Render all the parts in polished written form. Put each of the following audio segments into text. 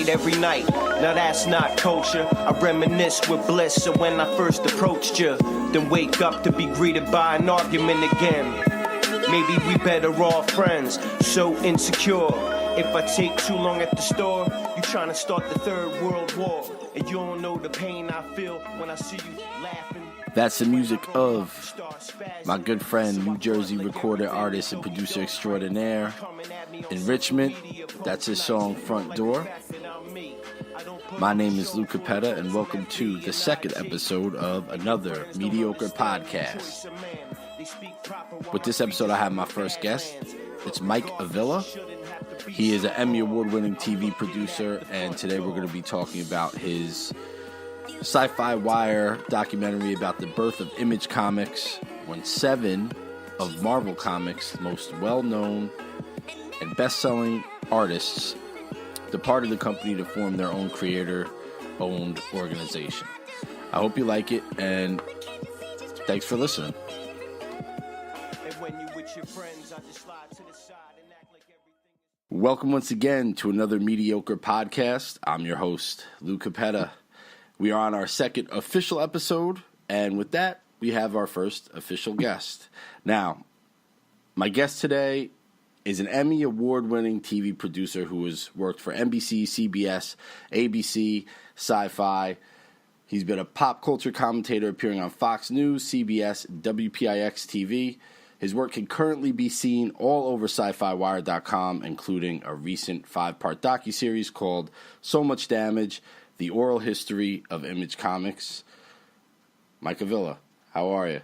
Every night, now that's not culture. I reminisce with bliss of when I first approached you, then wake up to be greeted by an argument again. Maybe we better off friends, so insecure. If I take too long at the store, you trying to start the Third World War, and you don't know the pain I feel when I see you laughing. That's the music of my good friend, New Jersey recorder, artist, and producer extraordinaire, Enrichment. That's his song, Front Door. My name is Lou Capetta, and welcome to the second episode of another mediocre podcast. With this episode, I have my first guest. It's Mike Avila. He is an Emmy-Award winning TV producer, and today we're going to be talking about his Sci-Fi Wire documentary about the birth of Image Comics, when 7 of Marvel Comics' most well-known and best-selling artists departed the company to form their own creator-owned organization. I hope you like it, and thanks for listening. Welcome once again to another mediocre podcast. I'm your host, Lou Capetta. We are on our second official episode, and with that, we have our first official guest. Now, my guest today is an Emmy Award-winning TV producer who has worked for NBC, CBS, ABC, Sci-Fi. He's been a pop culture commentator appearing on Fox News, CBS, WPIX TV. His work can currently be seen all over SciFiWire.com, including a recent 5-part docuseries called So Much Damage, The Oral History of Image Comics. Mike Avila, how are you?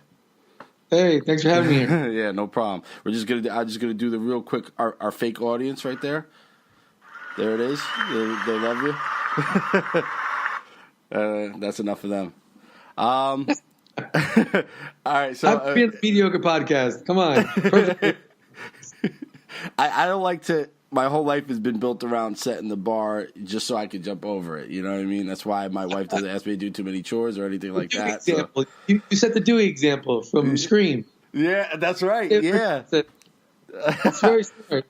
Hey, thanks for having me here. Yeah, no problem. I'm just gonna do the real quick our fake audience right there. There it is. They love you. That's enough of them. All right, so I've been a mediocre podcast. Come on. I don't like to. My whole life has been built around setting the bar just so I can jump over it. You know what I mean? That's why my wife doesn't ask me to do too many chores or anything like that. Example. So. You set the Dewey example from Scream. Yeah, that's right. Yeah. It's very smart.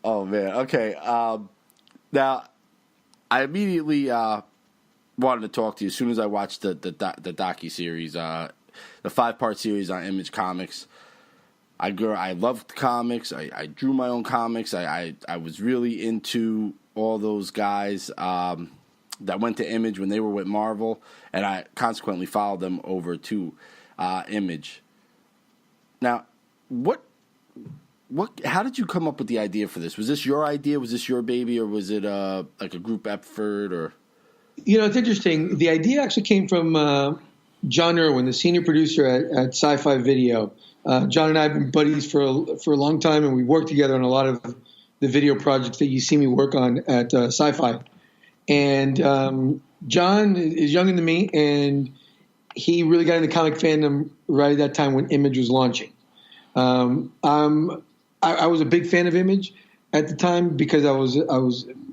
Oh, man. Okay. Now, I immediately wanted to talk to you as soon as I watched the docuseries, the 5-part series on Image Comics. I loved comics. I drew my own comics. I was really into all those guys that went to Image when they were with Marvel, and I consequently followed them over to Image. Now, how did you come up with the idea for this? Was this your idea? Was this your baby, or was it like a group effort? Or it's interesting. The idea actually came from John Irwin, the senior producer at Sci-Fi Video. John and I have been buddies for a long time, and we worked together on a lot of the video projects that you see me work on at Sci-Fi. And John is younger than me, and he really got into comic fandom right at that time when Image was launching. I was a big fan of Image at the time because I was a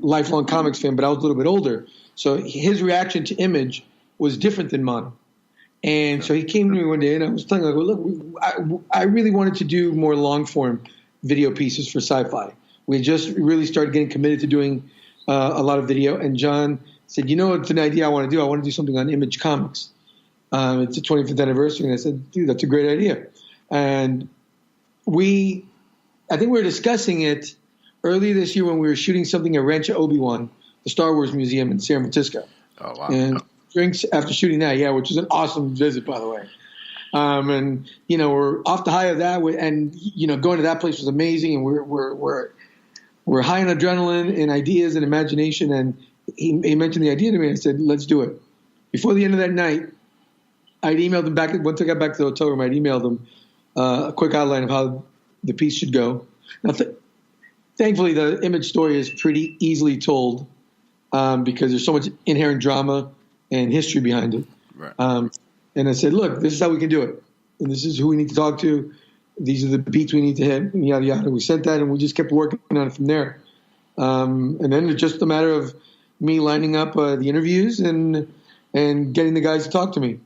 lifelong comics fan, but I was a little bit older. So his reaction to Image was different than mine. And so he came to me one day, and I was telling him, look, I really wanted to do more long-form video pieces for Sci-Fi. We just really started getting committed to doing a lot of video. And John said, it's an idea I want to do. I want to do something on Image Comics. It's the 25th anniversary. And I said, dude, that's a great idea. And I think we were discussing it earlier this year when we were shooting something at Rancho Obi-Wan, the Star Wars Museum in San Francisco. Oh, wow. And drinks after shooting that, which was an awesome visit, by the way. And we're off the high of that, and going to that place was amazing, and we're high on adrenaline and ideas and imagination. And he mentioned the idea to me, and I said, "Let's do it." Before the end of that night, I'd emailed him back. Once I got back to the hotel room, I'd emailed him a quick outline of how the piece should go. Now, thankfully, the Image story is pretty easily told because there's so much inherent drama and history behind it. Right. And I said, look, this is how we can do it. and this is who we need to talk to. These are the beats we need to hit, and yada, yada. We sent that, and we just kept working on it from there. And then it's just a matter of me lining up the interviews and getting the guys to talk to me.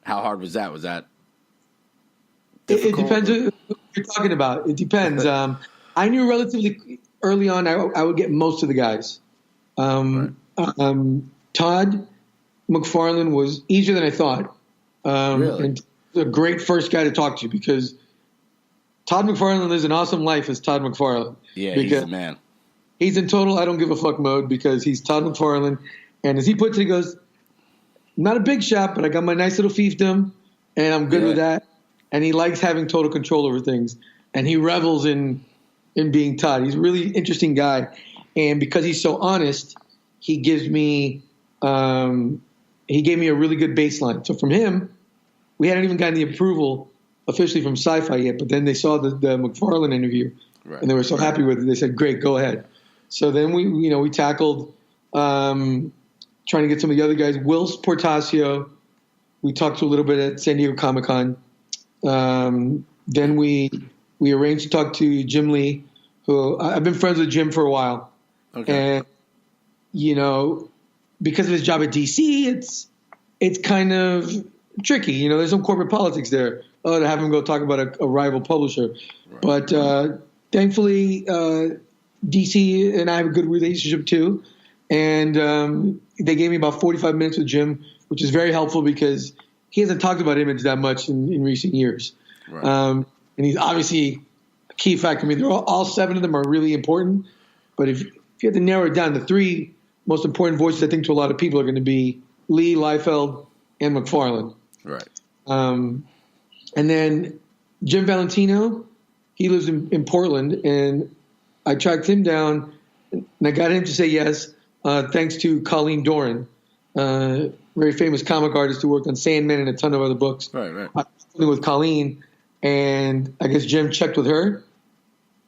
How hard was that? Was that it depends what you're talking about. It depends. I knew relatively early on I would get most of the guys. Right. Todd McFarlane was easier than I thought. Really? And a great first guy to talk to because Todd McFarlane lives an awesome life as Todd McFarlane. Yeah, he's the man. He's in total I don't give a fuck mode because he's Todd McFarlane. And as he puts it, he goes, not a big shot, but I got my nice little fiefdom, and I'm good with that. And he likes having total control over things. And he revels in being Todd. He's a really interesting guy. And because he's so honest, he gave me a really good baseline. So from him, we hadn't even gotten the approval officially from Sci-Fi yet, but then they saw the McFarlane interview, and they were so happy with it. They said, "Great, go ahead." So then we tackled trying to get some of the other guys. Will Portasio, we talked to a little bit at San Diego Comic-Con. Then we arranged to talk to Jim Lee, who I've been friends with Jim for a while, and because of his job at DC, it's kind of tricky. There's some corporate politics there. To have him go talk about a rival publisher. Right. But thankfully, DC and I have a good relationship too. And they gave me about 45 minutes with Jim, which is very helpful because he hasn't talked about Image that much in recent years. Right. And he's obviously a key factor. I mean, all 7 of them are really important. But if you have to narrow it down, the 3 most important voices, I think, to a lot of people are going to be Lee, Liefeld, and McFarlane. Right. And then Jim Valentino, he lives in Portland, and I tracked him down, and I got him to say yes, thanks to Colleen Doran, very famous comic artist who worked on Sandman and a ton of other books. Right. I was dealing with Colleen, and I guess Jim checked with her,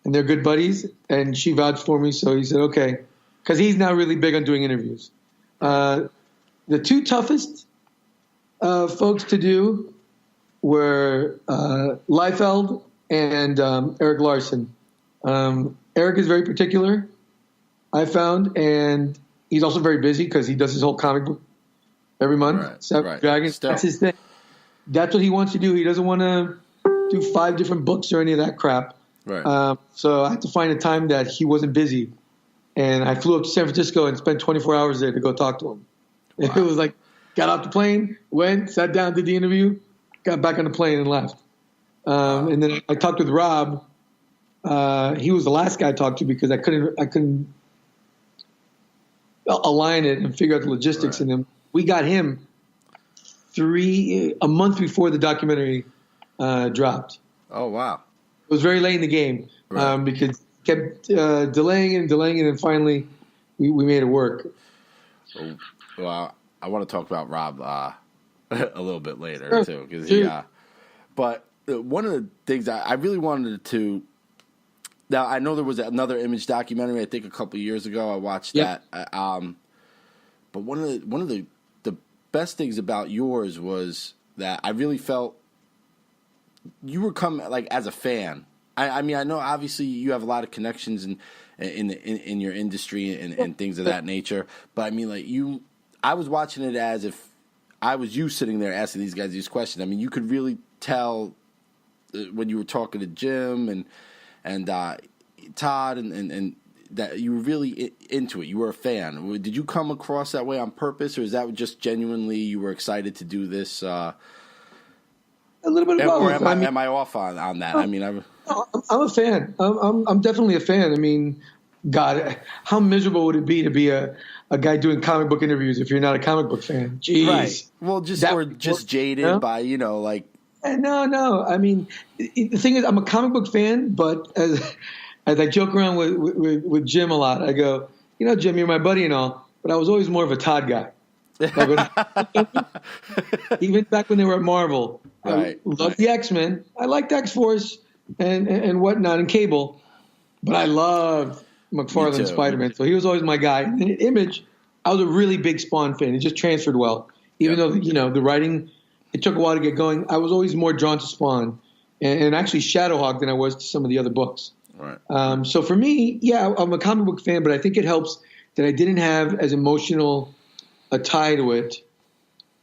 and they're good buddies, and she vouched for me, so he said, okay, because he's now really big on doing interviews. The 2 toughest folks to do were Liefeld and Eric Larson. Eric is very particular, I found, and he's also very busy because he does his whole comic book every month. Seven Dragons, that's his thing. That's what he wants to do. He doesn't want to do 5 different books or any of that crap. Right. So I had to find a time that he wasn't busy, and I flew up to San Francisco and spent 24 hours there to go talk to him. Wow. It was like, got off the plane, went, sat down, did the interview, got back on the plane and left. And then I talked with Rob. He was the last guy I talked to because I couldn't align it and figure out the logistics. Right. And then we got him a month before the documentary dropped. Oh, wow. It was very late in the game because it kept delaying it, and finally we made it work. Well, I want to talk about Rob a little bit later too, because but one of the things I really wanted to. Now I know there was another Image documentary. I think a couple of years ago I watched that. But one of the best things about yours was that I really felt you were coming like as a fan. I mean I know obviously you have a lot of connections in your industry and things of that nature. But I mean like I was watching it as if I was you sitting there asking these guys these questions. I mean, you could really tell when you were talking to Jim and Todd and that you were really into it. You were a fan. Did you come across that way on purpose, or is that just genuinely you were excited to do this? A little bit of both. Or am I off on that? I mean, I'm a fan. I'm definitely a fan. I mean, God, how miserable would it be to be a guy doing comic book interviews if you're not a comic book fan? Jeez. Right. Well, just jaded by, like. No. I mean, the thing is, I'm a comic book fan, but as I joke around with Jim a lot, I go, Jim, you're my buddy and all, but I was always more of a Todd guy. Even back when they were at Marvel. Right. I loved the X-Men. I liked X-Force and whatnot and Cable, but I loved McFarlane and Spider-Man, so he was always my guy. And in Image, I was a really big Spawn fan. It just transferred well, even though the writing it took a while to get going. I was always more drawn to Spawn and actually Shadowhawk than I was to some of the other books. Right. So for me, yeah, I'm a comic book fan, but I think it helps that I didn't have as emotional a tie to it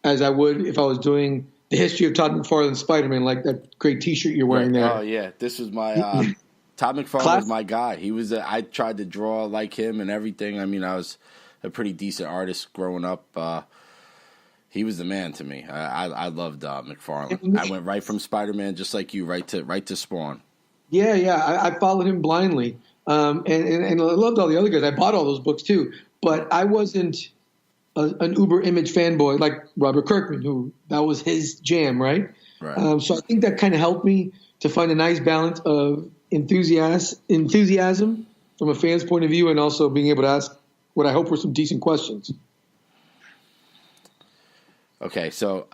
as I would if I was doing the history of Todd McFarlane Spider-Man, like that great T-shirt you're wearing there. Oh yeah, this was my Todd McFarlane was my guy. He was. I tried to draw like him and everything. I mean, I was a pretty decent artist growing up. He was the man to me. I loved McFarlane. I went right from Spider-Man, just like you, right to Spawn. Yeah. I followed him blindly, and I loved all the other guys. I bought all those books too, but I wasn't an uber Image fanboy like Robert Kirkman, who that was his jam, right? Right. So I think that kind of helped me to find a nice balance of enthusiasm from a fan's point of view, and also being able to ask what I hope were some decent questions. Okay, so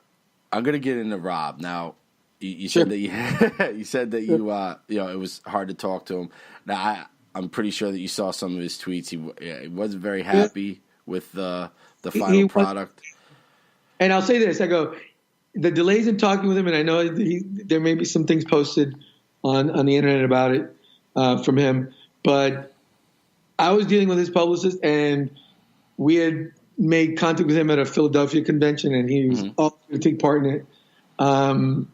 I'm gonna get into Rob now. You Sure. said that you said that you it was hard to talk to him. Now I'm pretty sure that you saw some of his tweets. He wasn't very happy with the final product. And I'll say this: I go, the delays in talking with him, and I know there may be some things posted on the internet about it from him, but I was dealing with his publicist, and we had made contact with him at a Philadelphia convention, and he was all to take part in it.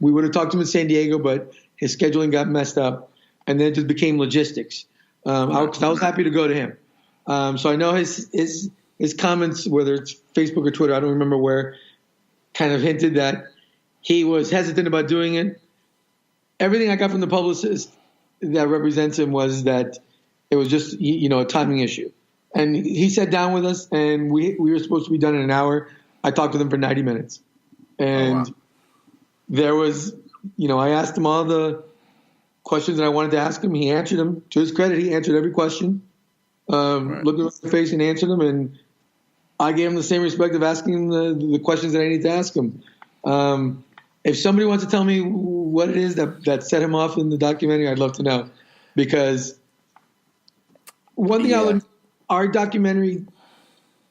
We would have talked to him in San Diego, but his scheduling got messed up, and then it just became logistics. I was happy to go to him. So I know his comments, whether it's Facebook or Twitter, I don't remember where, kind of hinted that he was hesitant about doing it. Everything I got from the publicist that represents him was that it was just, a timing issue. And he sat down with us, and we were supposed to be done in an hour. I talked to them for 90 minutes. And there was, I asked him all the questions that I wanted to ask him. He answered them. To his credit, he answered every question. Looked at my face and answered them. And I gave him the same respect of asking him the questions that I need to ask him. If somebody wants to tell me what it is that set him off in the documentary, I'd love to know. Because one thing our documentary,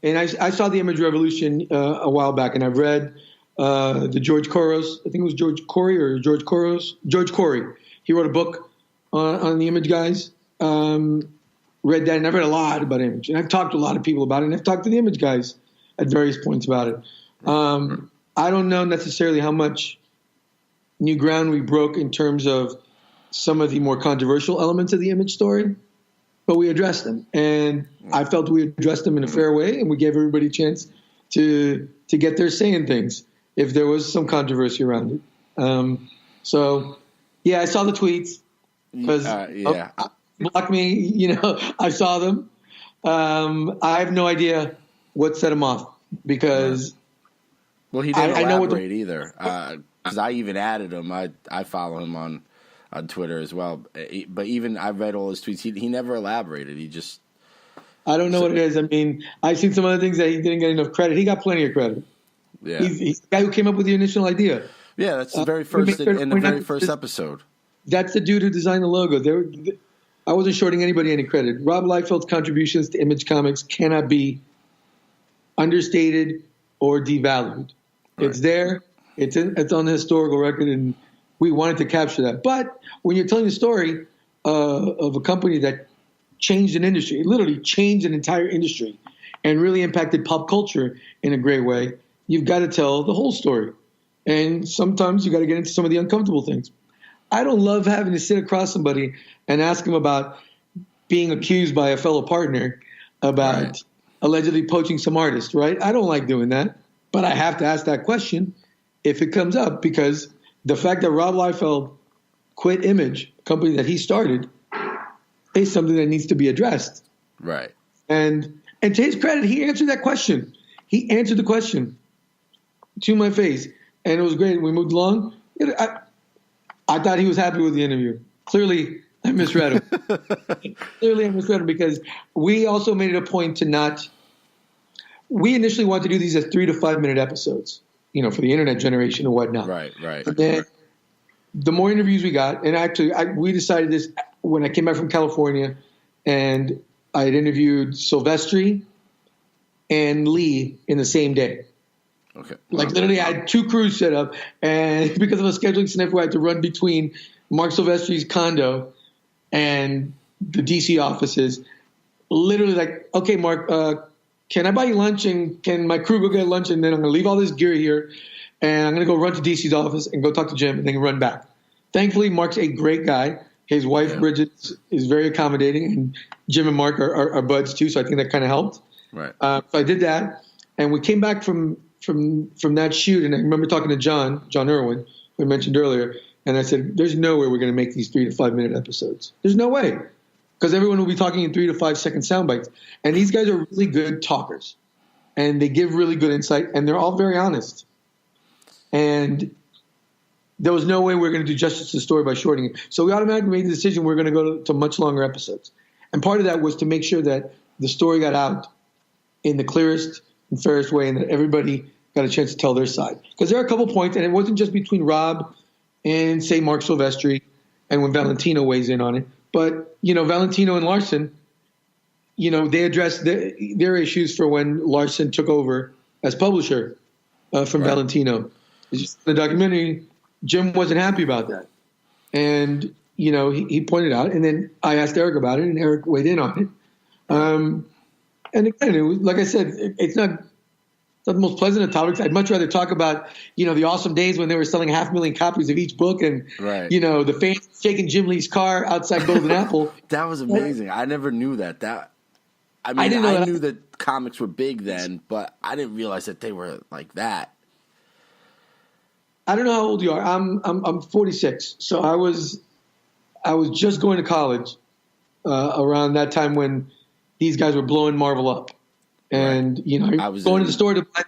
and I saw the Image Revolution a while back, and I've read the George Couros, I think it was George Corey. He wrote a book on the Image guys. Read that, and I've read a lot about Image. And I've talked to a lot of people about it, and I've talked to the Image guys at various points about it. I don't know necessarily how much new ground we broke in terms of some of the more controversial elements of the Image story, but we addressed them. And I felt we addressed them in a fair way, and we gave everybody a chance to get their say in things if there was some controversy around it. So, yeah, I saw the tweets. Block me, I saw them. I have no idea what set him off because well, he didn't elaborate either. Because I even added him. I follow him on Twitter as well. But even I read all his tweets. He never elaborated. He just I don't know what it is. I mean, I've seen some other things that he didn't get enough credit. He got plenty of credit. Yeah, he's the guy who came up with the initial idea. Yeah, that's the very first in the very first episode. That's the dude who designed the logo. I wasn't shorting anybody any credit. Rob Liefeld's contributions to Image Comics cannot be understated or devalued. Right. It's there. It's on the historical record, and we wanted to capture that. But when you're telling the story of a company that changed an industry, it literally changed an entire industry and really impacted pop culture in a great way, you've got to tell the whole story. And sometimes you got to get into some of the uncomfortable things. I don't love having to sit across somebody and ask them about being accused by a fellow partner about allegedly poaching some artist, right? I don't like doing that, but I have to ask that question if it comes up, because the fact that Rob Liefeld quit Image, a company that he started, is something that needs to be addressed. Right. And to his credit, he answered that question. He answered the question to my face, and it was great. We moved along. I thought he was happy with the interview. Clearly, I misread him. Because we also made it a point to not – we initially wanted to do these as 3 to 5 minute episodes, for the internet generation and whatnot. Right. And then the more interviews we got – and actually we decided this when I came back from California, and I had interviewed Silvestri and Lee in the same day. Okay. Like literally, I had 2 crews set up, and because of a scheduling scenario, I had to run between Mark Silvestri's condo and the DC offices. Literally, like, okay, Mark, can I buy you lunch, and can my crew go get lunch, and then I'm going to leave all this gear here, and I'm going to go run to DC's office and go talk to Jim, and then run back. Thankfully, Mark's a great guy. His wife, Bridget, is very accommodating, and Jim and Mark are buds too, so I think that kind of helped. Right. So I did that, and we came back from that shoot, and I remember talking to John Irwin, who I mentioned earlier, and I said, there's no way we're going to make these 3 to 5 minute episodes. There's no way, because everyone will be talking in 3 to 5 second sound bites, and these guys are really good talkers, and they give really good insight, and they're all very honest, and there was no way we were going to do justice to the story by shortening it. So we automatically made the decision we're going to go to much longer episodes, and part of that was to make sure that the story got out in the clearest and fairest way, and that everybody got a chance to tell their side. Because there are a couple points, and it wasn't just between Rob and, say, Mark Silvestri, and when Valentino weighs in on it. But, Valentino and Larson, they addressed their issues for when Larson took over as publisher from Valentino. It's just the documentary, Jim wasn't happy about that. And, he pointed out, and then I asked Eric about it, and Eric weighed in on it. And again, it was, like I said, it's not the most pleasant of topics. I'd much rather talk about, the awesome days when they were selling 500,000 copies of each book, and, the fans shaking Jim Lee's car outside Golden Apple. That was amazing. I never knew that. I knew that comics were big then, but I didn't realize that they were like that. I don't know how old you are. I'm 46, so I was just going to college around that time when these guys were blowing Marvel up. And, I was going to the store to buy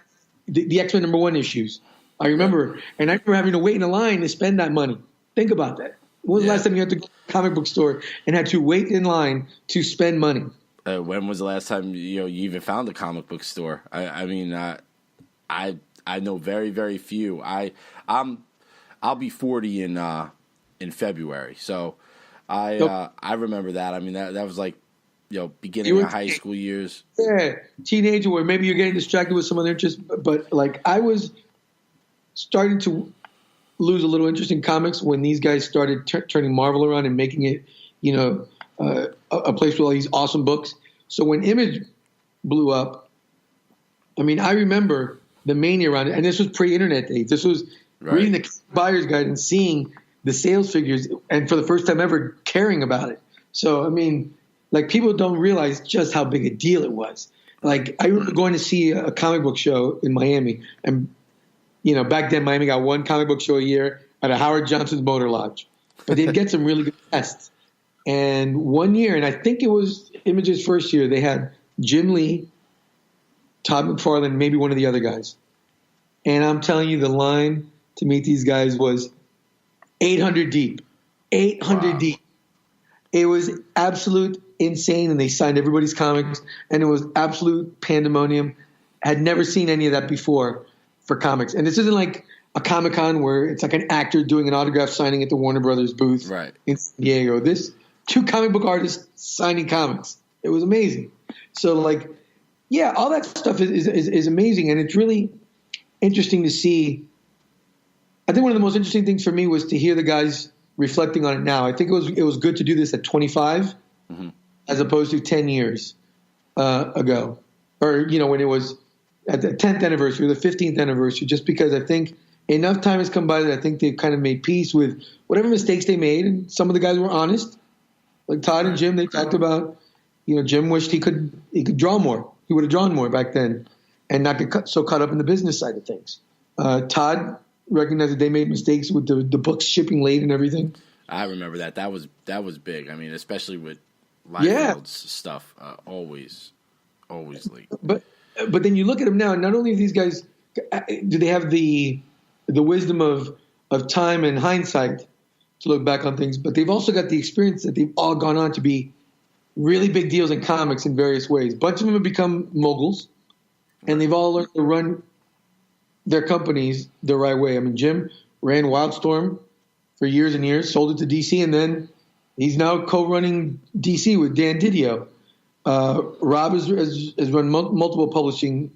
the X-Men #1 issues. I remember. And I remember having to wait in a line to spend that money. Think about that. When was the last time you had to go to a comic book store and had to wait in line to spend money? When was the last time you even found a comic book store? I know very, very few. I'll be 40 in February, so I remember that. I mean that was like beginning of high school years. Yeah, teenager where maybe you're getting distracted with some other interest, but like I was starting to lose a little interest in comics when these guys started turning Marvel around and making it, a place with all these awesome books. So when Image blew up, I mean, I remember the mania around it, and this was pre-internet days. This was reading the buyer's guide and seeing the sales figures, and for the first time ever caring about it. So, I mean, like people don't realize just how big a deal it was. Like I remember going to see a comic book show in Miami, and back then Miami got one comic book show a year at a Howard Johnson's Motor Lodge, but they'd get some really good guests. And one year, and I think it was Image's first year, they had Jim Lee, Todd McFarlane, maybe one of the other guys. And I'm telling you, the line to meet these guys was 800 deep. 800 deep. It was absolute insane, and they signed everybody's comics, and it was absolute pandemonium. I had never seen any of that before for comics. And this isn't like a Comic-Con where it's like an actor doing an autograph signing at the Warner Brothers booth in San Diego. This, 2 comic book artists signing comics. It was amazing. So, like, yeah, all that stuff is amazing, and it's really interesting to see. I think one of the most interesting things for me was to hear the guys reflecting on it now. I think it was good to do this at 25 as opposed to 10 years ago, or when it was at the 10th anniversary or the 15th anniversary, just because I think enough time has come by that I think they've kind of made peace with whatever mistakes they made, and some of the guys were honest. Like Todd and Jim, they talked about, Jim wished he could draw more. He would have drawn more back then and not get so caught up in the business side of things. Todd recognized that they made mistakes with the books shipping late and everything. I remember that. That was big. I mean, especially with Liefeld's stuff, always late. But then you look at them now, and not only these guys do they have the wisdom of time and hindsight to look back on things, but they've also got the experience that they've all gone on to be really big deals in comics in various ways. A bunch of them have become moguls, and they've all learned to run their companies the right way. I mean, Jim ran Wildstorm for years and years, sold it to DC, and then he's now co-running DC with Dan Didio. Rob has run multiple publishing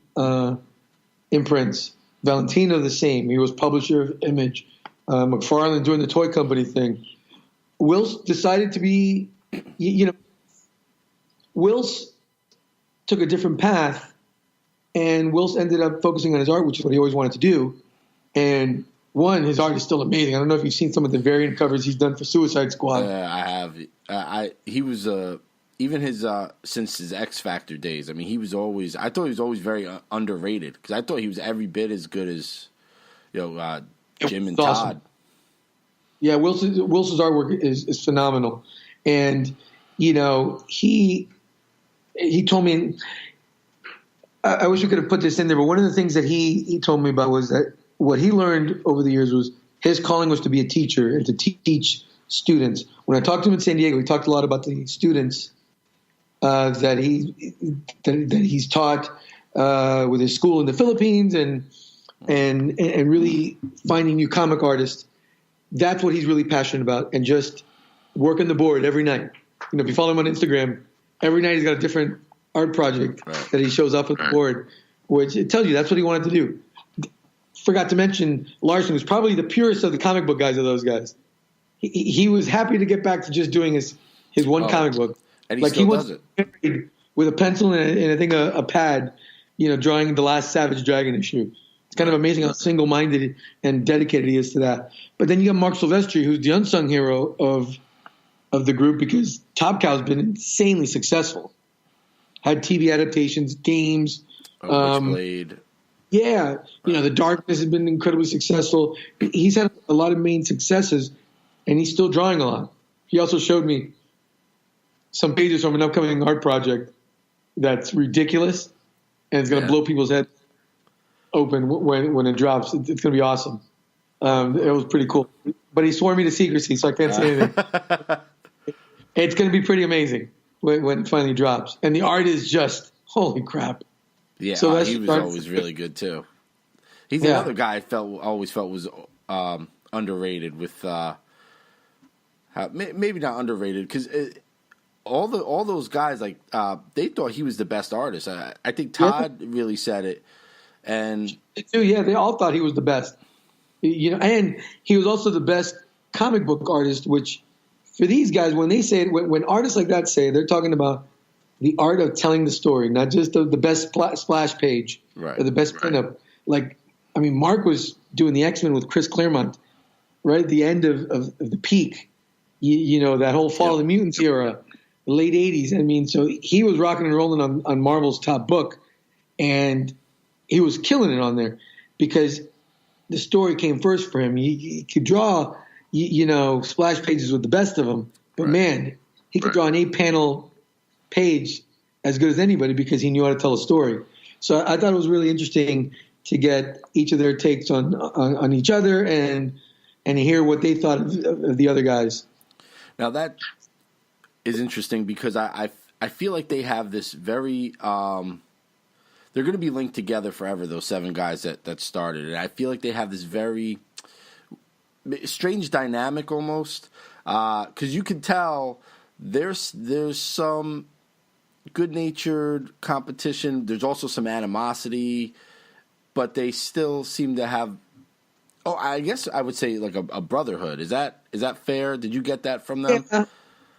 imprints. Valentino the same. He was publisher of Image. McFarlane doing the toy company thing. Wills decided to be, Wills took a different path, and Wills ended up focusing on his art, which is what he always wanted to do. And his art is still amazing. I don't know if you've seen some of the variant covers he's done for Suicide Squad. I have. He was even his since his X Factor days. I mean, I thought he was always very underrated because I thought he was every bit as good as Jim and awesome. Todd. Yeah, Wilson's artwork is phenomenal, and he told me. I wish we could have put this in there, but one of the things that he told me about was that what he learned over the years was his calling was to be a teacher and to teach students. When I talked to him in San Diego, he talked a lot about the students that he's taught with his school in the Philippines and really finding new comic artists. That's what he's really passionate about, and just working the board every night. If you follow him on Instagram, every night he's got a different art project that he shows up on the board, which it tells you that's what he wanted to do. Forgot to mention Larson was probably the purest of the comic book guys of those guys. He was happy to get back to just doing his one comic book. And he still does it. With a pencil and I think a pad, drawing the last Savage Dragon issue. It's kind of amazing how single-minded and dedicated he is to that. But then you got Mark Silvestri, who's the unsung hero of the group because Top Cow's been insanely successful. Had TV adaptations, games. Witchblade. Yeah. The Darkness has been incredibly successful. He's had a lot of main successes, and he's still drawing a lot. He also showed me some pages from an upcoming art project that's ridiculous, and it's going to blow people's heads open when it drops. It's going to be awesome. It was pretty cool. But he swore me to secrecy, so I can't say anything. It's going to be pretty amazing when it finally drops. And the art is just, holy crap. Yeah, so he was always really good, too. He's another guy I always felt was underrated with maybe not underrated because all those guys, they thought he was the best artist. I think Todd really said it. And they all thought he was the best. And he was also the best comic book artist, which for these guys, when they say it, when artists like that say it, they're talking about the art of telling the story, not just the best splash page or the best pinup. Mark was doing the X-Men with Chris Claremont right at the end of the peak, that whole Fall of the Mutants era, the late 80s. So he was rocking and rolling on Marvel's top book, and he was killing it on there because the story came first for him. He could draw, splash pages with the best of them, but man, he could draw an 8-panel page as good as anybody because he knew how to tell a story. So I thought it was really interesting to get each of their takes on each other and hear what they thought of the other guys. Now that is interesting because I feel like they have this very they're going to be linked together forever, those 7 guys that started. And I feel like they have this very strange dynamic almost because you can tell there's some good-natured competition. There's also some animosity, but they still seem to have I guess I would say like a brotherhood. Is that fair? Did you get that from them? Yeah,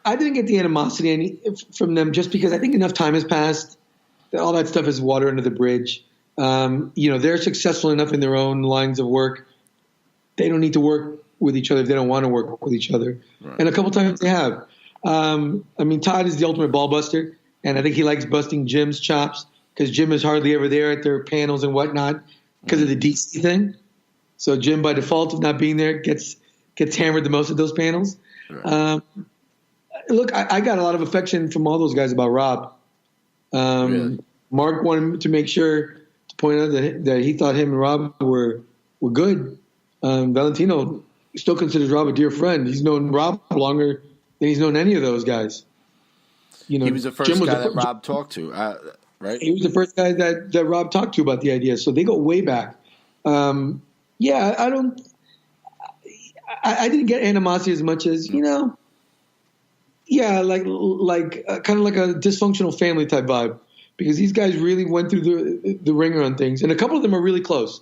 I didn't get the animosity from them just because I think enough time has passed. All that stuff is water under the bridge. They're successful enough in their own lines of work. They don't need to work with each other if they don't want to work with each other. Right. And a couple times they have. Todd is the ultimate ball buster, and I think he likes busting Jim's chops because Jim is hardly ever there at their panels and whatnot because of the DC thing. So Jim, by default of not being there, gets hammered the most at those panels. Right. Look, I got a lot of affection from all those guys about Rob. Really? Mark wanted to make sure to point out that he thought him and Rob were good. Valentino still considers Rob a dear friend. He's known Rob longer than he's known any of those guys. He was the first guy that Rob talked to, right? He was the first guy that Rob talked to about the idea. So they go way back. I didn't get animosity as much as, kind of like a dysfunctional family type vibe because these guys really went through the ringer on things. And a couple of them are really close.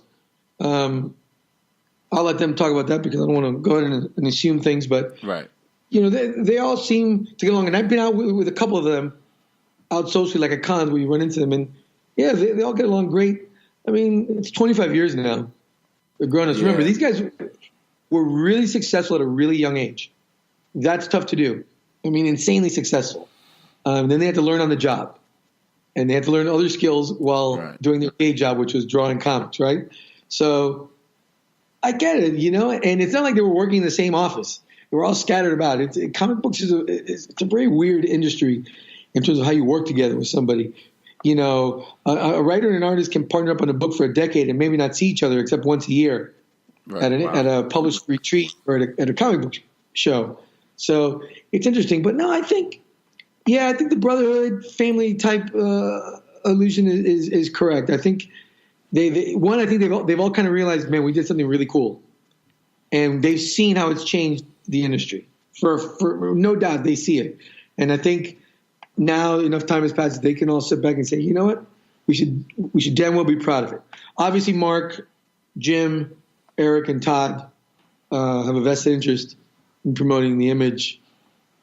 I'll let them talk about that because I don't want to go ahead and assume things. But right. They all seem to get along, and I've been out with a couple of them out socially, like at cons where you run into them, and they all get along great. I mean, it's 25 years now. They're grown ups. Yeah. Remember, these guys were really successful at a really young age. That's tough to do. I mean, insanely successful. Then they had to learn on the job, and they had to learn other skills while doing their day job, which was drawing comics, right? So I get it, and it's not like they were working in the same office. They were all scattered about. Comic books it's a very weird industry in terms of how you work together with somebody. A writer and an artist can partner up on a book for a decade and maybe not see each other except once a year at a published retreat or at a comic book show. So it's interesting. But no, I think the Brotherhood family type illusion is correct. I think they've all kind of realized, man, we did something really cool, and they've seen how it's changed the industry. For no doubt, they see it, and I think now enough time has passed, they can all sit back and say, you know what, we should damn well be proud of it. Obviously, Mark, Jim, Eric, and Todd have a vested interest in promoting the Image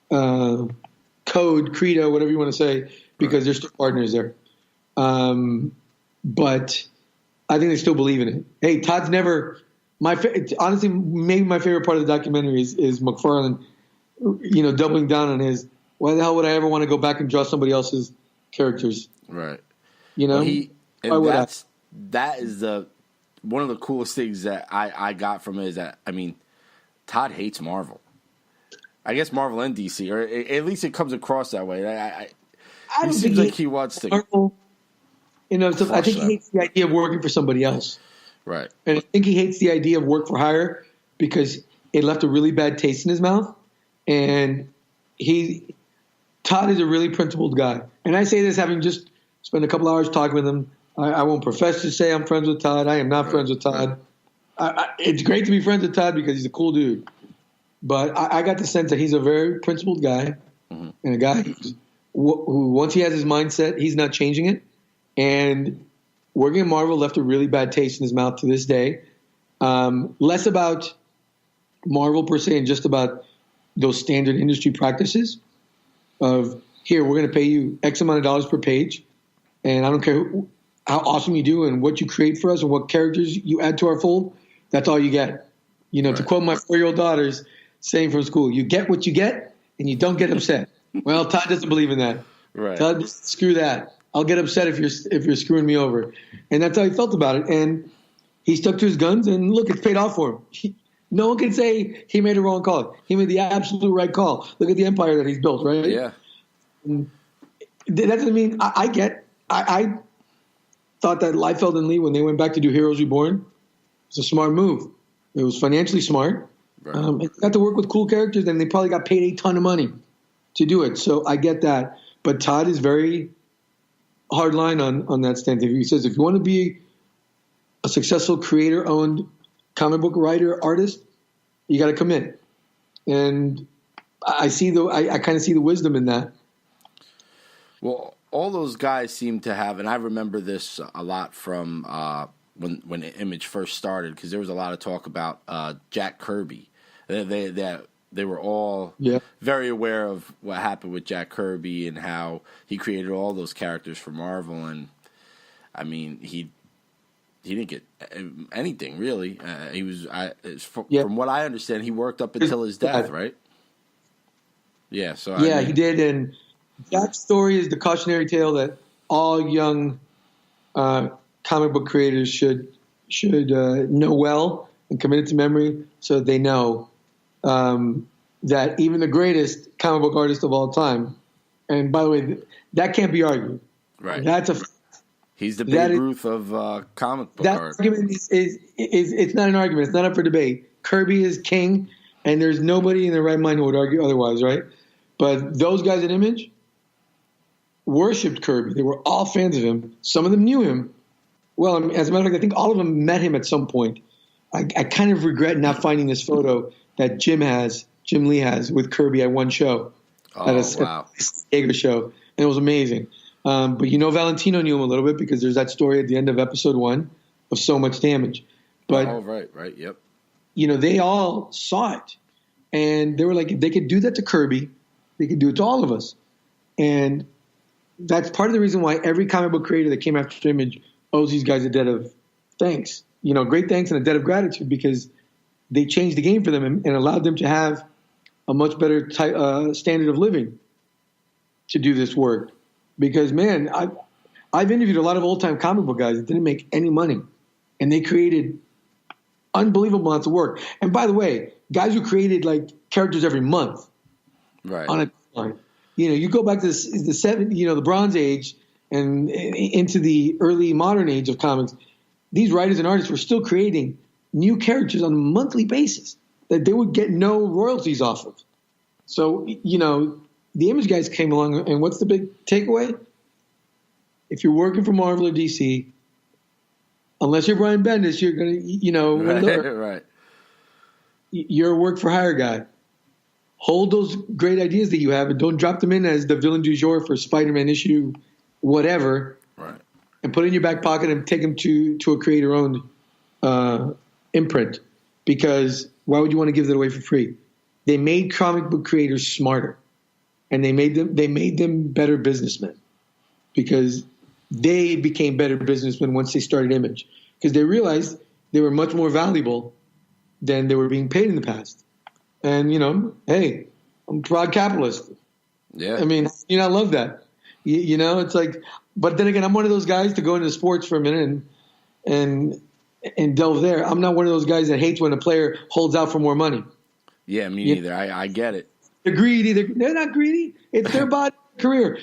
code, credo, whatever you want to say, because they're still partners there. But I think they still believe in it. Hey, Todd's never honestly, maybe my favorite part of the documentary is McFarlane, doubling down on his, why the hell would I ever want to go back and draw somebody else's characters? Right. Well, that is one of the coolest things that I got from it is that, I mean, Todd hates Marvel. I guess Marvel and DC, or at least it comes across that way. It seems like he wants to. Marvel, I think he hates the idea of working for somebody else. Right. And I think he hates the idea of work for hire because it left a really bad taste in his mouth. And Todd is a really principled guy. And I say this having just spent a couple hours talking with him. I won't profess to say I'm friends with Todd. I am not friends with Todd. It's great to be friends with Todd because he's a cool dude. But I got the sense that he's a very principled guy, and a guy who once he has his mindset, he's not changing it. And working at Marvel left a really bad taste in his mouth to this day. Less about Marvel per se and just about those standard industry practices of, here, we're going to pay you X amount of dollars per page, and I don't care how awesome you do and what you create for us and what characters you add to our fold, that's all you get. To quote my 4-year-old daughter's saying from school, you get what you get and you don't get upset. Well, Todd doesn't believe in that. Right. Todd, screw that. I'll get upset if you're screwing me over. And that's how he felt about it. And he stuck to his guns, and look, it's paid off for him. No one can say he made a wrong call. He made the absolute right call. Look at the empire that he's built, right? Yeah. And that doesn't mean I thought that Liefeld and Lee, when they went back to do Heroes Reborn, was a smart move. It was financially smart. Right. They got to work with cool characters, and they probably got paid a ton of money to do it. So I get that. But Todd is very hard line on that stance. He says, if you want to be a successful creator-owned comic book writer, artist, you got to commit. And I kind of see the wisdom in that. Well, all those guys seem to have, and I remember this a lot from when Image first started, because there was a lot of talk about Jack Kirby. They were all very aware of what happened with Jack Kirby and how he created all those characters for Marvel. And I mean, he didn't get anything really. He was from what I understand, he worked up until his death, right? Yeah. So he did. And Jack's story is the cautionary tale that all young comic book creators should know well and commit it to memory, so they know that even the greatest comic book artist of all time, and by the way, that can't be argued. Right. That's he's the Babe Ruth of comic book art. That argument is it's not an argument. It's not up for debate. Kirby is king, and there's nobody in their right mind who would argue otherwise, right? But those guys at Image worshipped Kirby. They were all fans of him. Some of them knew him. Well, as a matter of fact, I think all of them met him at some point. I kind of regret not finding this photo that Jim Lee has with Kirby at one show. Oh, wow. At a Jaeger show. And it was amazing. But Valentino knew him a little bit because there's that story at the end of episode 1 of So Much Damage. But right, yep. They all saw it, and they were like, if they could do that to Kirby, they could do it to all of us. And that's part of the reason why every comic book creator that came after Image owes these guys a debt of thanks. Great thanks and a debt of gratitude, because they changed the game for them and allowed them to have a much better standard of living to do this work. Because, man, I've interviewed a lot of old-time comic book guys that didn't make any money, and they created unbelievable amounts of work. And by the way, guys who created like characters every month, right, on a line. You go back to the Bronze Age and into the early modern age of comics. These writers and artists were still creating new characters on a monthly basis that they would get no royalties off of. So, the Image guys came along, and what's the big takeaway? If you're working for Marvel or DC, unless you're Brian Bendis, you're going to, right. You're a work for hire guy. Hold those great ideas that you have and don't drop them in as the villain du jour for Spider-Man issue, whatever. Right. And put it in your back pocket and take them to a creator-owned imprint. Because why would you want to give that away for free? They made comic book creators smarter, and they made them better businessmen, because they became better businessmen once they started Image, because they realized they were much more valuable than they were being paid in the past. And, hey, I'm a proud capitalist. Yeah. I mean, I love that. It's like, but then again, I'm one of those guys to go into sports for a minute and delve there. I'm not one of those guys that hates when a player holds out for more money. Yeah, me neither. I get it. They're greedy. They're not greedy. It's their body career.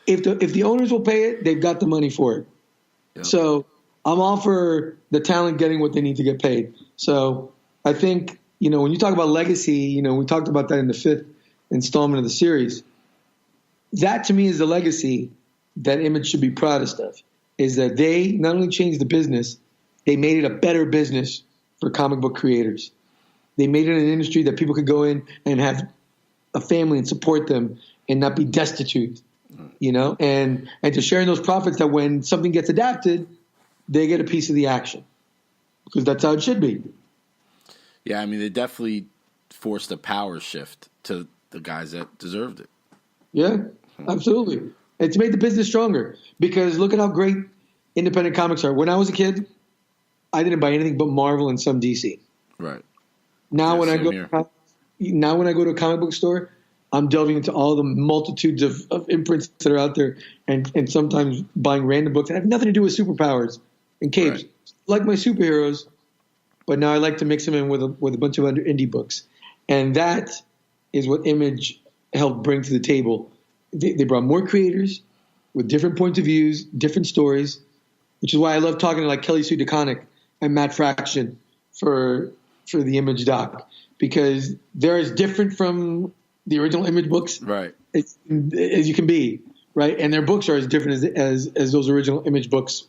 If the owners will pay it, they've got the money for it. Yep. So I'm all for the talent getting what they need to get paid. So I think, when you talk about legacy, we talked about that in the 5th installment of the series. That to me is the legacy that Image should be proudest of, is that they not only changed the business, they made it a better business for comic book creators. They made it an industry that people could go in and have a family and support them and not be destitute, and to share in those profits, that when something gets adapted, they get a piece of the action, because that's how it should be. Yeah, I mean, they definitely forced a power shift to the guys that deserved it. Yeah, absolutely. It's made the business stronger, because look at how great independent comics are. When I was a kid, I didn't buy anything but Marvel and some DC. Right. Now when I go to a comic book store, I'm delving into all the multitudes of imprints that are out there, and sometimes buying random books that have nothing to do with superpowers and capes. Right. Like my superheroes, but now I like to mix them in with a bunch of other indie books. And that is what Image helped bring to the table. They brought more creators with different points of views, different stories, which is why I love talking to like Kelly Sue DeConnick and Matt Fraction for the Image doc, because they're as different from the original Image books, right, as you can be, right? And their books are as different as those original Image books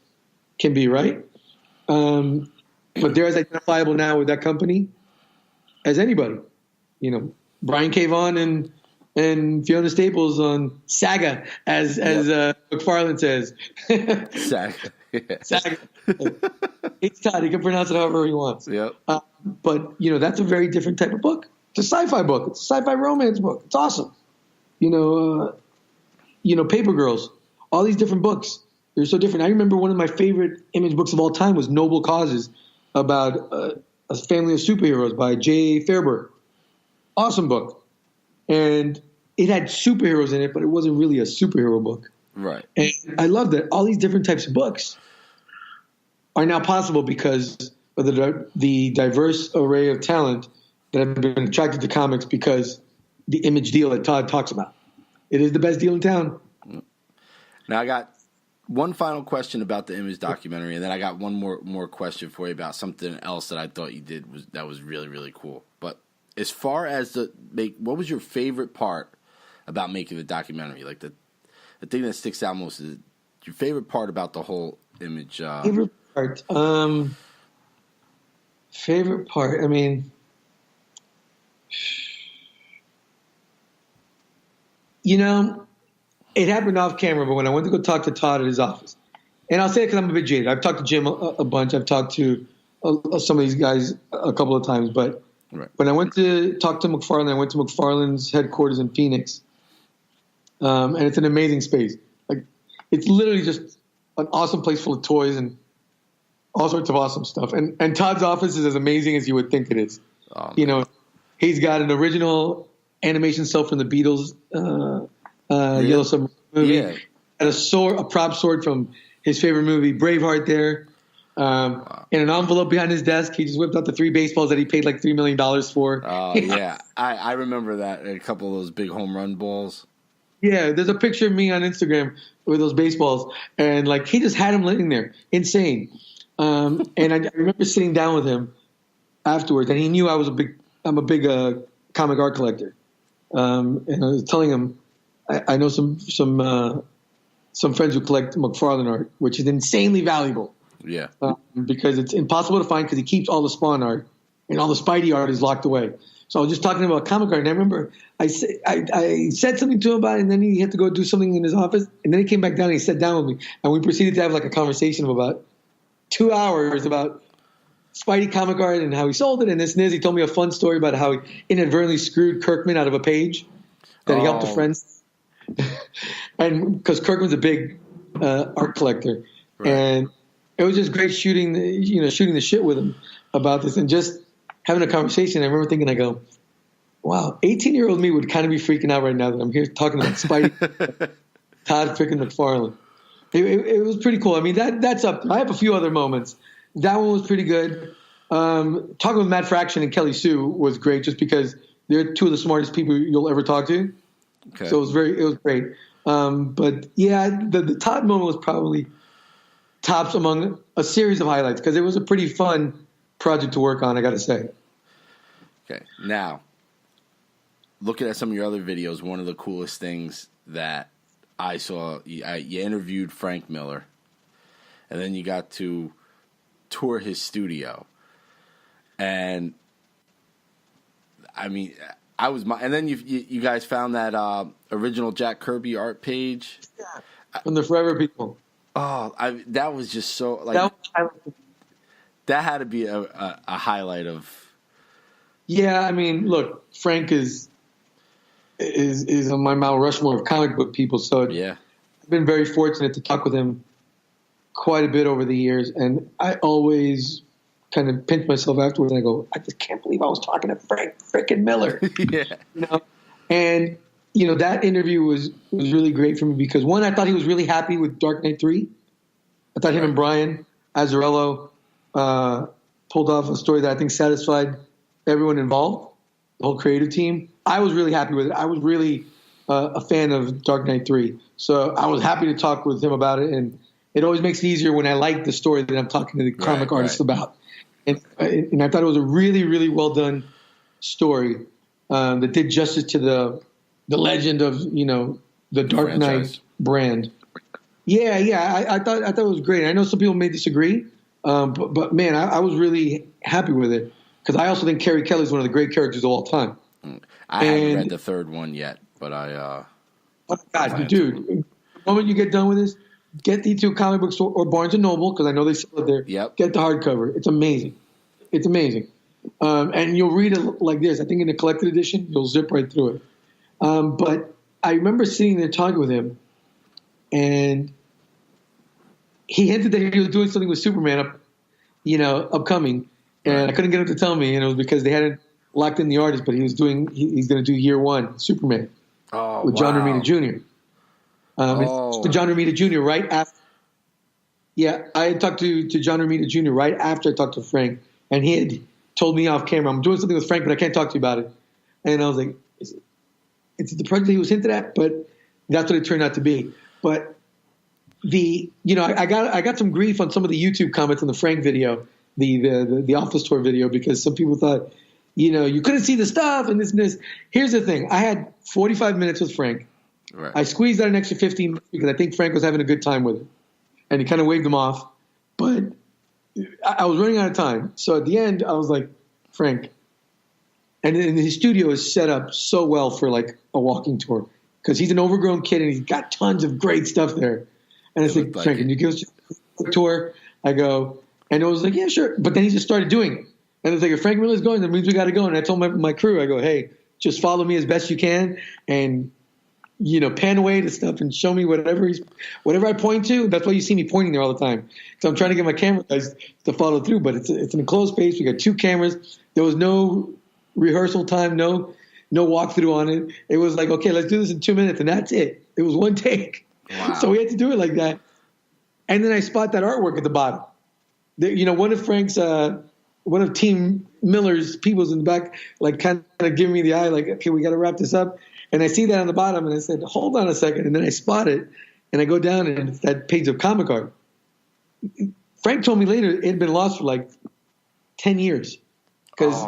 can be, right? But they're as identifiable now with that company as anybody. Brian K. Vaughan and Fiona Staples on Saga, as McFarlane says. Saga. Yeah. Saga. It's Todd. He can pronounce it however he wants. Yep. But that's a very different type of book. It's a sci-fi book. It's a sci-fi romance book. It's awesome. Paper Girls. All these different books. They're so different. I remember one of my favorite Image books of all time was Noble Causes, about a family of superheroes by J. Fairburn. Awesome book. And it had superheroes in it, but it wasn't really a superhero book. Right. And I love that all these different types of books are now possible because of the diverse array of talent that have been attracted to comics, because the Image deal that Todd talks about. It is the best deal in town. Now I got one final question about the Image documentary, and then I got one more question for you about something else that I thought you did that was really, really cool. But as far as what was your favorite part about making the documentary? Like the thing that sticks out most is your favorite part about the whole Image. Favorite part. Favorite part. I mean, it happened off camera, but when I went to go talk to Todd at his office, and I'll say it because I'm a bit jaded. I've talked to Jim a bunch. I've talked to some of these guys a couple of times, but when I went to talk to McFarlane, I went to McFarlane's headquarters in Phoenix, and it's an amazing space. Like, it's literally just an awesome place full of toys and all sorts of awesome stuff. And Todd's office is as amazing as you would think it is. Oh, you know, he's got an original animation cell from the Beatles, Yellow Submarine movie. Yeah. Had a prop sword from his favorite movie, Braveheart there. In an envelope behind his desk, he just whipped out the 3 baseballs that he paid like $3 million for. Oh, yeah. I remember that, a couple of those big home run balls. Yeah, there's a picture of me on Instagram with those baseballs, and like he just had them laying there. Insane. And I remember sitting down with him afterwards, and he knew I'm a big comic art collector. And I was telling him I know some friends who collect McFarlane art, which is insanely valuable. Yeah. Because it's impossible to find because he keeps all the Spawn art and all the Spidey art is locked away. So I was just talking about comic art, and I remember I said something to him about it, and then he had to go do something in his office, and then he came back down and he sat down with me, and we proceeded to have like a conversation of about 2 hours about Spidey comic art and how he sold it and this and this. He told me a fun story about how he inadvertently screwed Kirkman out of a page that he helped a friend. And because Kirkman's a big art collector, and it was just great shooting the shit with him about this and just having a conversation. I remember thinking, I go, wow, 18-year-old me would kind of be freaking out right now that I'm here talking about Spidey, Todd freaking McFarlane. It was pretty cool. I mean, that's up. I have a few other moments. That one was pretty good. Talking with Matt Fraction and Kelly Sue was great just because they're two of the smartest people you'll ever talk to. Okay. So it was great. But yeah, the Todd moment was probably tops among a series of highlights because it was a pretty fun project to work on, I got to say. Okay. Now, looking at some of your other videos, one of the coolest things that I saw, you interviewed Frank Miller, and then you got to tour his studio. And, I mean, and then you guys found that original Jack Kirby art page. Yeah. From the Forever People. Oh, that was just so like that had to be a highlight of. Yeah, I mean, look, Frank is on my Mount Rushmore of comic book people. So yeah, I've been very fortunate to talk with him quite a bit over the years, and I always kind of pinch myself afterwards and I go, I just can't believe I was talking to Frank frickin' Miller. Yeah, you know, and. You know, that interview was really great for me because, one, I thought he was really happy with Dark Knight 3. I thought him and Brian Azzarello pulled off a story that I think satisfied everyone involved, the whole creative team. I was really happy with it. I was really a fan of Dark Knight 3. So I was happy to talk with him about it. And it always makes it easier when I like the story that I'm talking to the comic artist about. And I thought it was a really, really well done story that did justice to the legend of, you know, the Dark Knight brand. Yeah. I thought it was great. I know some people may disagree, but man, I was really happy with it because I also think Carrie Kelly is one of the great characters of all time. I haven't read the third one yet, but I. Oh God, dude! The moment you get done with this, get the two comic book store or Barnes and Noble because I know they sell it there. Yep. Get the hardcover. It's amazing. It's amazing, and you'll read it like this. I think in the collected edition, you'll zip right through it. But I remember sitting there talking with him, and he hinted that he was doing something with Superman upcoming, and I couldn't get him to tell me, and it was because they hadn't locked in the artist, but he's going to do year one Superman with John Romita Jr. It's John Romita Jr. right after. Yeah, I had talked to John Romita Jr. right after I talked to Frank, and he had told me off camera, I'm doing something with Frank, but I can't talk to you about it. And I was like, it's the project he was hinted at, but that's what it turned out to be. But I got some grief on some of the YouTube comments on the Frank video, the office tour video, because some people thought, you couldn't see the stuff and this and this. Here's the thing. I had 45 minutes with Frank. Right. I squeezed out an extra 15 minutes because I think Frank was having a good time with it. And he kind of waved them off. But I was running out of time. So at the end, I was like, Frank. And his studio is set up so well for like a walking tour because he's an overgrown kid and he's got tons of great stuff there. And I said, Frank, can you give us a tour? I go, And it was like, yeah, sure. But then he just started doing it. And it's like, if Frank Miller's going, that means we got to go. And I told my crew, I go, hey, just follow me as best you can. And, pan away to stuff and show me whatever I point to. That's why you see me pointing there all the time. Because I'm trying to get my camera guys to follow through. But it's an enclosed space. We got 2 cameras. There was no rehearsal time, no walkthrough on it. It was like, okay, let's do this in 2 minutes. And that's it. It was 1 take. Wow. So we had to do it like that. And then I spot that artwork at the bottom. One of Team Miller's people's in the back, like kind of giving me the eye, like, okay, we got to wrap this up. And I see that on the bottom, and I said, hold on a second. And then I spot it, and I go down, and it's that page of comic art. Frank told me later it had been lost for like 10 years because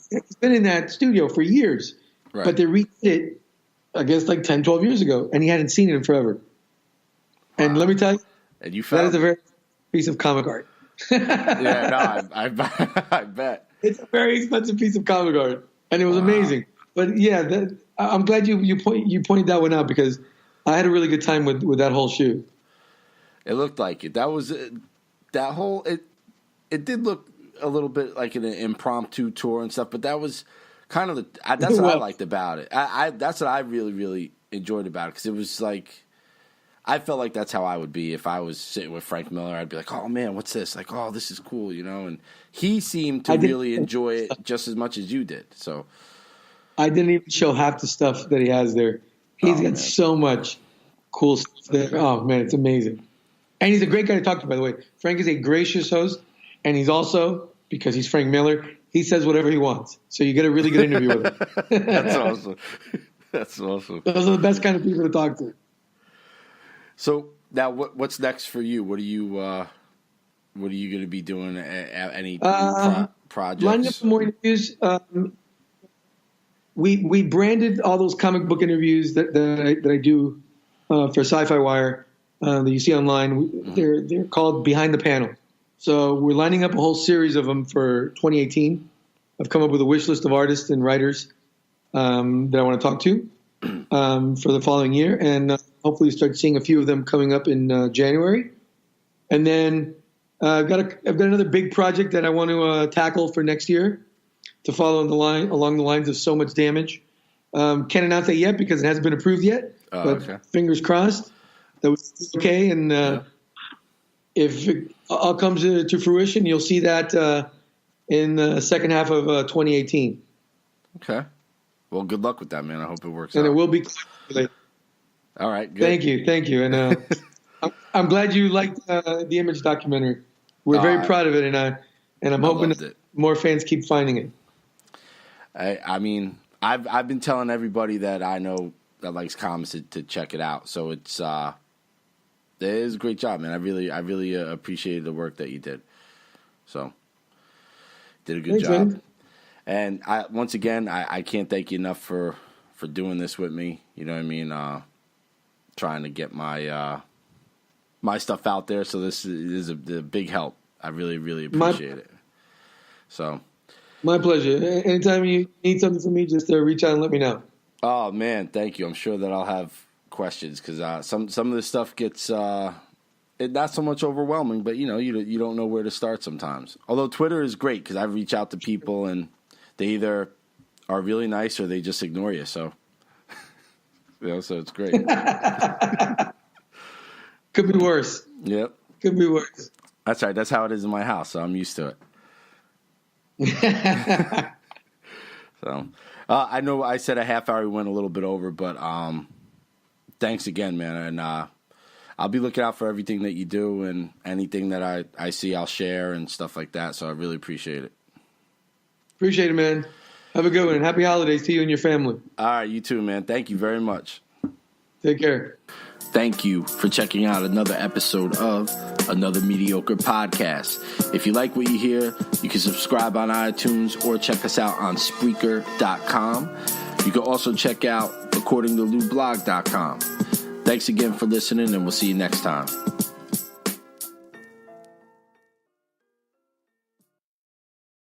it's been in that studio for years. Right. But they redid it, I guess, like 10, 12 years ago, and he hadn't seen it in forever. Wow. And let me tell you, that is a very piece of comic art. Yeah, no, I bet. It's a very expensive piece of comic art, and it was amazing. But yeah, I'm glad you pointed that one out because I had a really good time with that whole shoot. It looked like it. That was that whole it. It did look a little bit like an impromptu tour and stuff, but that was kind of that's what I liked about it. That's what I really, really enjoyed about it because it was like. I felt like that's how I would be if I was sitting with Frank Miller. I'd be like, oh, man, what's this? Like, oh, this is cool, And he seemed to really enjoy it just as much as you did. So I didn't even show half the stuff that he has there. He's got so much cool stuff there. Oh, man, it's amazing. And he's a great guy to talk to, by the way. Frank is a gracious host, and he's also, because he's Frank Miller, he says whatever he wants. So you get a really good interview with him. That's awesome. That's awesome. Those are the best kind of people to talk to. So now, what's next for you? What are you going to be doing? Any projects? Lining up more interviews. We branded all those comic book interviews that I do for Sci-Fi Wire that you see online. They're called Behind the Panel. So we're lining up a whole series of them for 2018. I've come up with a wish list of artists and writers that I want to talk to for the following year, and hopefully start seeing a few of them coming up in January. And then I've got another big project that I want to tackle for next year to follow along the lines of So Much Damage. Can't announce that yet because it hasn't been approved yet. But fingers crossed that was okay. And if it all comes to fruition, you'll see that in the second half of 2018. Okay. Well, good luck with that, man. I hope it works out. And it will be. All right. Good. Thank you. And I'm glad you liked the Image documentary. We're very proud of it, and I'm hoping that more fans keep finding it. I mean, I've been telling everybody that I know that likes comics to check it out. So it is a great job, man. I really appreciated the work that you did. So did a good job. Man. And once again, I can't thank you enough for doing this with me. You know what I mean? Trying to get my stuff out there. So this is a big help. I really, really appreciate it. So, my pleasure. Anytime you need something from me, just reach out and let me know. Oh man, thank you. I'm sure that I'll have questions because some of this stuff gets not so much overwhelming, but you don't know where to start sometimes. Although Twitter is great because I reach out to people and they either are really nice or they just ignore you. So. So it's great. Could be worse. Yep. Could be worse. That's right. That's how it is in my house, so I'm used to it. So I know I said a half hour. We went a little bit over, but thanks again, man. And I'll be looking out for everything that you do and anything that I see, I'll share and stuff like that. So I really appreciate it. Appreciate it, man. Have a good one. Happy holidays to you and your family. All right, you too, man. Thank you very much. Take care. Thank you for checking out another episode of Another Mediocre Podcast. If you like what you hear, you can subscribe on iTunes or check us out on Spreaker.com. You can also check out accordingtolublog.com. Thanks again for listening, and we'll see you next time.